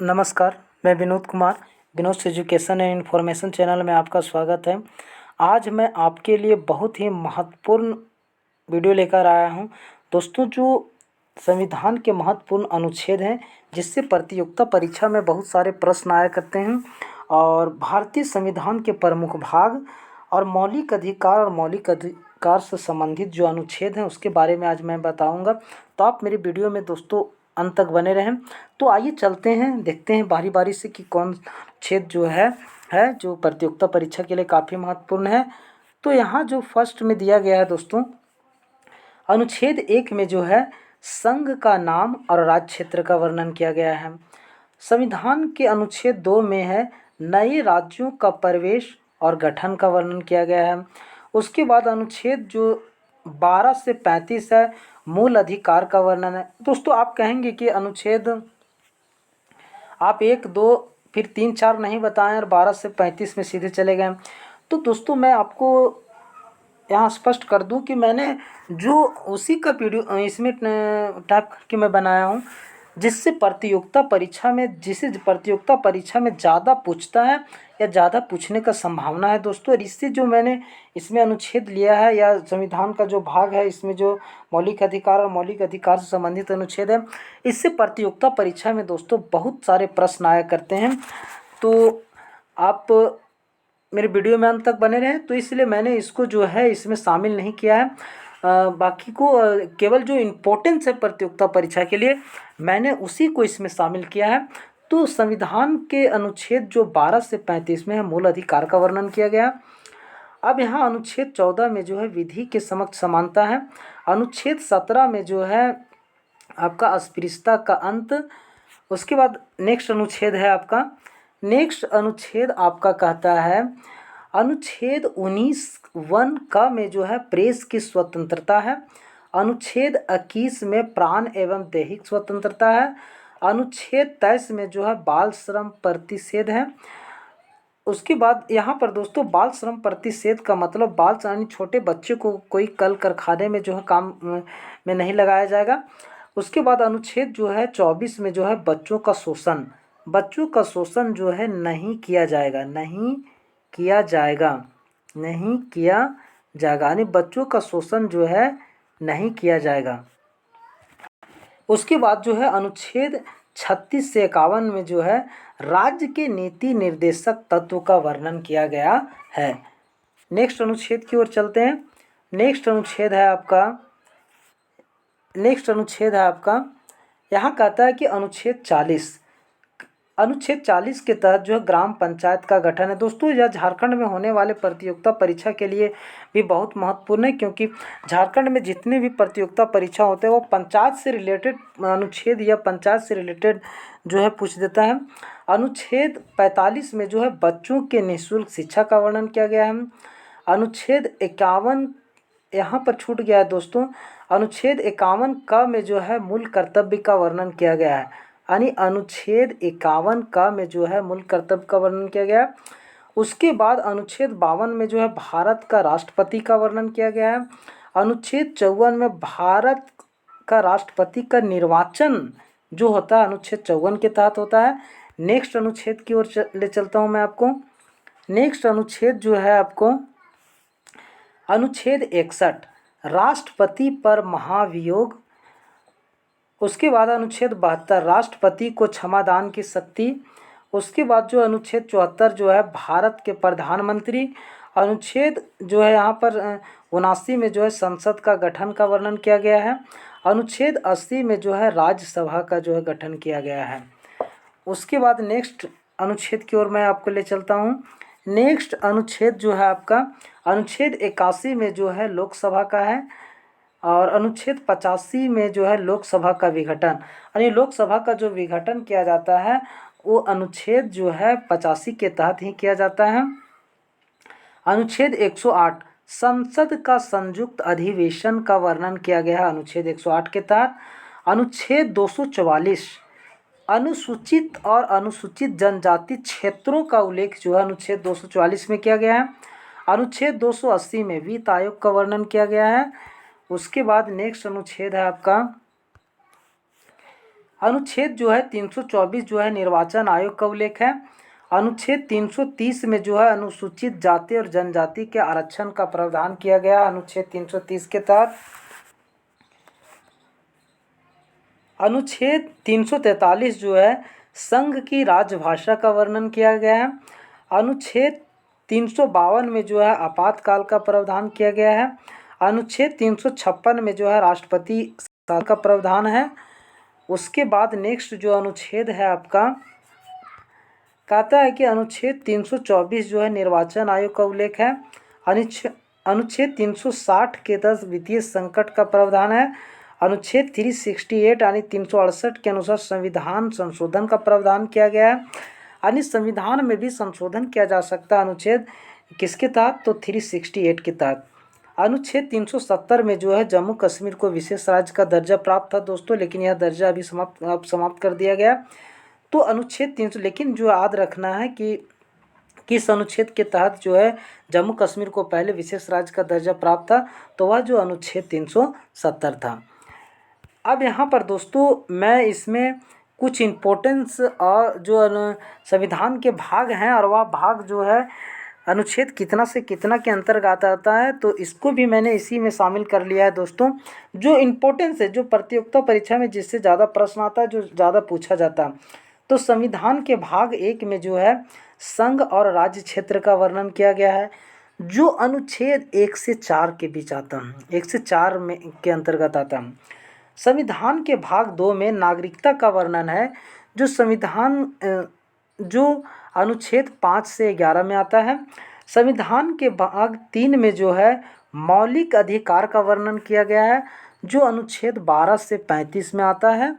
नमस्कार, मैं Vinod Kumar. Vinod education and information channel में आपका स्वागत है। आज मैं आपके लिए बहुत ही महत्वपूर्ण वीडियो लेकर आया हूं। दोस्तों, जो संविधान के महत्वपूर्ण अनुच्छेद हैं जिससे प्रतियोगिता परीक्षा में बहुत सारे प्रश्न आया करते हैं, और भारतीय संविधान के प्रमुख भाग और मौलिक अधिकार और मौलिक अधिकार से संबंधित जो अनुच्छेद हैं उसके बारे में आज मैं बताऊंगा। तो आप मेरी वीडियो में दोस्तों अंत तक बने रहें। तो आइए चलते हैं, देखते हैं बारी बारी से कि कौन छेद जो है जो प्रतियोगिता परीक्षा के लिए काफ़ी महत्वपूर्ण है। तो यहाँ जो फर्स्ट में दिया गया है दोस्तों, अनुच्छेद 1 में जो है संघ का नाम और राज्य क्षेत्र का वर्णन किया गया है। संविधान के अनुच्छेद 2 में है नए राज्यों का प्रवेश और गठन का वर्णन किया गया है। उसके बाद अनुच्छेद जो 12 से 35 है मूल अधिकार का वर्णन है। दोस्तों, आप कहेंगे कि अनुच्छेद आप 1, 2 फिर 3, 4 नहीं बताएं और 12 से 35 में सीधे चले गए। तो दोस्तों, मैं आपको यहाँ स्पष्ट कर दूं कि मैंने जो उसी का वीडियो इसमें टाइप करके मैं बनाया हूँ जिससे प्रतियोगिता परीक्षा में ज़्यादा पूछता है या ज़्यादा पूछने का संभावना है दोस्तों। और इससे जो मैंने इसमें अनुच्छेद लिया है या संविधान का जो भाग है, इसमें जो मौलिक अधिकार और मौलिक अधिकार से संबंधित अनुच्छेद है, इससे प्रतियोगिता परीक्षा में दोस्तों बहुत सारे प्रश्न आया करते हैं। तो आप मेरे वीडियो में अंत तक बने रहें। तो इसलिए मैंने इसको जो है इसमें शामिल नहीं किया है। बाकी को केवल जो इम्पोर्टेंस है प्रतियोगिता परीक्षा के लिए मैंने उसी को इसमें शामिल किया है। तो संविधान के अनुच्छेद जो 12 से 35 में है मूल अधिकार का वर्णन किया गया। अब यहाँ अनुच्छेद 14 में जो है विधि के समक्ष समानता है। अनुच्छेद 17 में जो है आपका अस्पृश्यता का अंत। उसके बाद नेक्स्ट अनुच्छेद आपका कहता है अनुच्छेद 19(1) का में जो है प्रेस की स्वतंत्रता है। अनुच्छेद 21 में प्राण एवं दैहिक स्वतंत्रता है। अनुच्छेद 23 में जो है बाल श्रम प्रतिषेध है। उसके बाद यहाँ पर दोस्तों बाल श्रम प्रतिषेध का मतलब बाल यानी छोटे बच्चे को कोई कल कारखाने में जो है काम में नहीं लगाया जाएगा। उसके बाद अनुच्छेद जो है 24 में जो है बच्चों का शोषण जो है नहीं किया जाएगा यानी बच्चों का शोषण जो है नहीं किया जाएगा। उसके बाद जो है अनुच्छेद 36 से 51 में जो है राज्य के नीति निर्देशक तत्व का वर्णन किया गया है। नेक्स्ट अनुच्छेद की ओर चलते हैं। नेक्स्ट अनुच्छेद है आपका यहाँ कहता है कि अनुच्छेद 40 के तहत जो है ग्राम पंचायत का गठन है। दोस्तों, यह झारखंड में होने वाले प्रतियोगिता परीक्षा के लिए भी बहुत महत्वपूर्ण है, क्योंकि झारखंड में जितने भी प्रतियोगिता परीक्षा होते हैं वो पंचायत से रिलेटेड अनुच्छेद या पंचायत से रिलेटेड जो है पूछ देता है। अनुच्छेद 45 में जो है बच्चों के निःशुल्क शिक्षा का वर्णन किया गया है। अनुच्छेद 51 यहाँ पर छूट गया है दोस्तों। अनुच्छेद 51 का में जो है मूल कर्तव्य का वर्णन किया गया है, यानी अनुच्छेद 51 का में जो है मूल कर्तव्य का वर्णन किया गया है। उसके बाद अनुच्छेद 52 में जो है भारत का राष्ट्रपति का वर्णन किया गया है। अनुच्छेद 54 में भारत का राष्ट्रपति का निर्वाचन जो होता है अनुच्छेद 54 के तहत होता है। नेक्स्ट अनुच्छेद की ओर ले चलता हूँ मैं आपको। नेक्स्ट अनुच्छेद जो है आपको अनुच्छेद 61 राष्ट्रपति पर महाभियोग। उसके बाद अनुच्छेद 72 राष्ट्रपति को क्षमादान की शक्ति। उसके बाद जो अनुच्छेद 74 जो है भारत के प्रधानमंत्री। अनुच्छेद जो है यहाँ पर 79 में जो है संसद का गठन का वर्णन किया गया है। अनुच्छेद 80 में जो है राज्यसभा का जो है गठन किया गया है। उसके बाद नेक्स्ट अनुच्छेद की ओर मैं आपको ले चलता हूँ। नेक्स्ट अनुच्छेद जो है आपका अनुच्छेद 81 में जो है लोकसभा का है, और अनुच्छेद 85 में जो है लोकसभा का विघटन, यानी लोकसभा का जो विघटन किया जाता है वो अनुच्छेद जो है 85 के तहत ही किया जाता है। अनुच्छेद 108 संसद का संयुक्त अधिवेशन का वर्णन किया गया है अनुच्छेद 108 के तहत। अनुच्छेद 244 अनुसूचित और अनुसूचित जनजाति क्षेत्रों का उल्लेख जो है अनुच्छेद 244 में किया गया है। अनुच्छेद 280 में वित्त आयोग का वर्णन किया गया है। उसके बाद नेक्स्ट अनुच्छेद है आपका अनुच्छेद जो है 324 जो है निर्वाचन आयोग का उल्लेख है। अनुच्छेद 330 में जो है अनुसूचित जाति और जनजाति के आरक्षण का प्रावधान किया गया अनुच्छेद 330 के तहत। अनुच्छेद 343 जो है संघ की राजभाषा का वर्णन किया गया है। अनुच्छेद 352 में जो है आपातकाल का प्रावधान किया गया है। अनुच्छेद 356 में जो है राष्ट्रपति शासन का प्रावधान है। उसके बाद नेक्स्ट जो अनुच्छेद है आपका कहता है कि अनुच्छेद 324 जो है निर्वाचन आयोग का उल्लेख है। अनुच्छेद 360 के तहत वित्तीय संकट का प्रावधान है। अनुच्छेद 368 यानी 368 के अनुसार संविधान संशोधन का प्रावधान किया गया है। यानी संविधान में भी संशोधन किया जा सकता है अनुच्छेद किसके तहत, तो 368 के तहत। अनुच्छेद 370 में जो है जम्मू कश्मीर को विशेष राज्य का दर्जा प्राप्त था दोस्तों, लेकिन यह दर्जा अभी समाप्त कर दिया गया। तो अनुच्छेद 300 लेकिन जो याद रखना है कि किस अनुच्छेद के तहत जो है जम्मू कश्मीर को पहले विशेष राज्य का दर्जा प्राप्त था, तो वह जो अनुच्छेद 370 था। अब यहाँ पर दोस्तों मैं इसमें कुछ इम्पोर्टेंस और जो संविधान के भाग हैं और वह भाग जो है अनुच्छेद कितना से कितना के अंतर्गत आता है, तो इसको भी मैंने इसी में शामिल कर लिया है दोस्तों। जो इम्पोर्टेंस है, जो प्रतियोगिता परीक्षा में जिससे ज़्यादा प्रश्न आता है, जो ज़्यादा पूछा जाता है, तो संविधान के भाग 1 में जो है संघ और राज्य क्षेत्र का वर्णन किया गया है, जो अनुच्छेद 1 से 4 के बीच आता है, 1 से 4 में के अंतर्गत आता है। संविधान के भाग 2 में नागरिकता का वर्णन है, जो संविधान जो अनुच्छेद 5 से 11 में आता है। संविधान के भाग 3 में जो है मौलिक अधिकार का वर्णन किया गया है, जो अनुच्छेद 12 से 35 में आता है।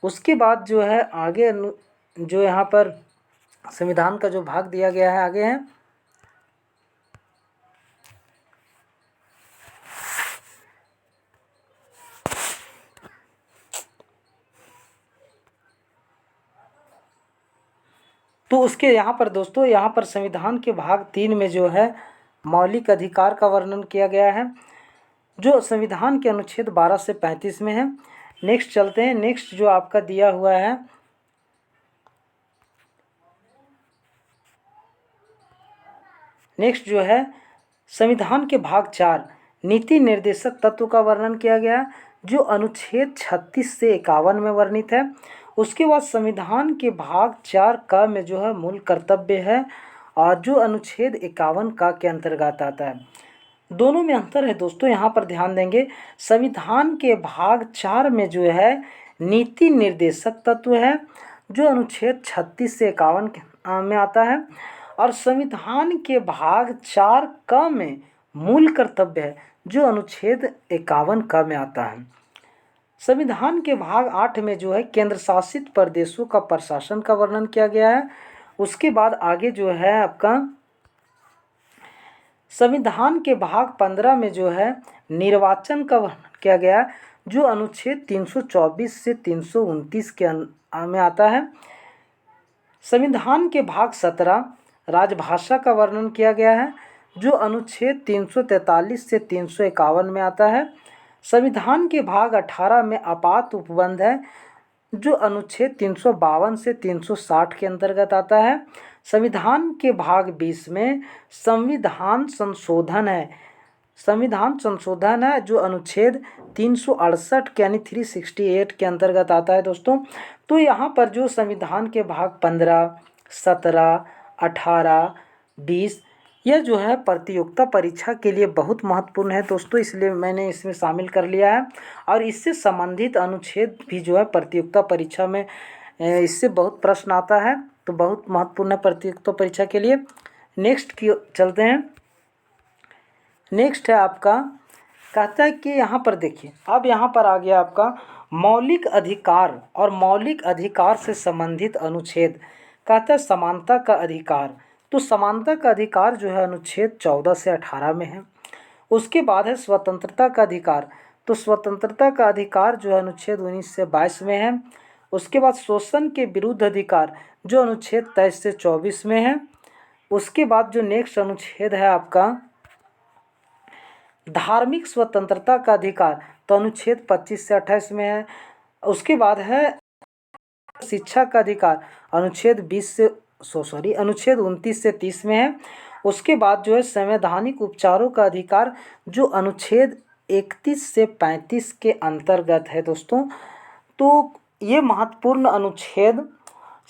उसके बाद जो है आगे जो यहाँ पर संविधान का जो भाग दिया गया है आगे है, तो उसके यहाँ पर दोस्तों यहाँ पर संविधान के भाग 3 में जो है मौलिक अधिकार का वर्णन किया गया है, जो संविधान के अनुच्छेद 12 से 35 में है। नेक्स्ट चलते हैं। नेक्स्ट जो आपका दिया हुआ है नेक्स्ट जो है संविधान के भाग 4 नीति निर्देशक तत्व का वर्णन किया गया, जो अनुच्छेद 36 से 51 में वर्णित है। उसके बाद संविधान के भाग 4 का में जो है मूल कर्तव्य है, और जो अनुच्छेद 51 का के अंतर्गत आता है। दोनों में अंतर है दोस्तों, यहाँ पर ध्यान देंगे। संविधान के भाग 4 में जो है नीति निर्देशक तत्व है, जो अनुच्छेद 36 से 51 में आता है, और संविधान के भाग 4 क में मूल कर्तव्य है, जो अनुच्छेद 51 क में आता है। संविधान के भाग 8 में जो है केंद्र शासित प्रदेशों का प्रशासन का वर्णन किया गया है। उसके बाद आगे जो है आपका संविधान के भाग 15 में जो है निर्वाचन का वर्णन किया गया, जो अनुच्छेद 324 से 329 के में आता है। संविधान के भाग 17 राजभाषा का वर्णन किया गया है, जो अनुच्छेद 343 से 351 में आता है। संविधान के भाग 18 में आपात उपबंध है, जो अनुच्छेद 352 से 360 के अंतर्गत आता है। संविधान के भाग 20 में संविधान संशोधन है, जो अनुच्छेद 368 के यानी 368 के अंतर्गत आता है दोस्तों। तो यहाँ पर जो संविधान के भाग 15, 17, 18, 20 यह जो है प्रतियोगिता परीक्षा के लिए बहुत महत्वपूर्ण है दोस्तों, इसलिए मैंने इसमें शामिल कर लिया है। और इससे संबंधित अनुच्छेद भी जो है प्रतियोगिता परीक्षा में इससे बहुत प्रश्न आता है, तो बहुत महत्वपूर्ण है प्रतियोगिता परीक्षा के लिए। नेक्स्ट की चलते हैं। नेक्स्ट है आपका कहता है कि यहाँ पर देखिए, अब यहाँ पर आ गया आपका मौलिक अधिकार और मौलिक अधिकार से संबंधित अनुच्छेद। कहता है समानता का अधिकार, तो समानता का अधिकार जो है अनुच्छेद 14 से 18 में है। उसके बाद है स्वतंत्रता का अधिकार, तो स्वतंत्रता का अधिकार जो है अनुच्छेद 19 से 22 में है। उसके बाद शोषण के विरुद्ध अधिकार, जो अनुच्छेद 23 से 24 में है। उसके बाद जो नेक्स्ट अनुच्छेद है आपका धार्मिक स्वतंत्रता का अधिकार, तो अनुच्छेद 25 से 28 में है। उसके बाद है शिक्षा का अधिकार अनुच्छेद 29 से 30 में है। उसके बाद जो है संवैधानिक उपचारों का अधिकार जो अनुच्छेद 31 से 35 के अंतर्गत है दोस्तों। तो ये महत्वपूर्ण अनुच्छेद,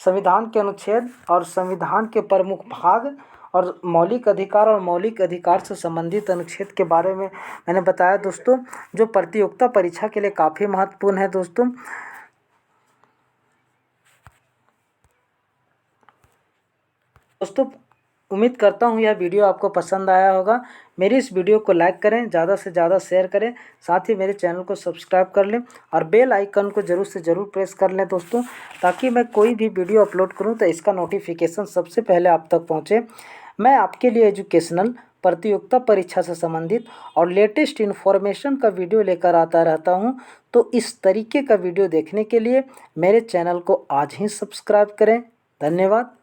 संविधान के अनुच्छेद और संविधान के प्रमुख भाग और मौलिक अधिकार से संबंधित अनुच्छेद के बारे में मैंने बताया दोस्तों, जो प्रतियोगिता परीक्षा के लिए काफ़ी महत्वपूर्ण है दोस्तों। उम्मीद करता हूँ यह वीडियो आपको पसंद आया होगा। मेरी इस वीडियो को लाइक करें, ज़्यादा से ज़्यादा शेयर करें, साथ ही मेरे चैनल को सब्सक्राइब कर लें और बेल आइकन को ज़रूर से ज़रूर प्रेस कर लें दोस्तों, ताकि मैं कोई भी वीडियो अपलोड करूँ तो इसका नोटिफिकेशन सबसे पहले आप तक पहुँचे। मैं आपके लिए एजुकेशनल, प्रतियोगिता परीक्षा से संबंधित और लेटेस्ट इन्फॉर्मेशन का वीडियो लेकर आता रहता हूँ। तो इस तरीके का वीडियो देखने के लिए मेरे चैनल को आज ही सब्सक्राइब करें। धन्यवाद।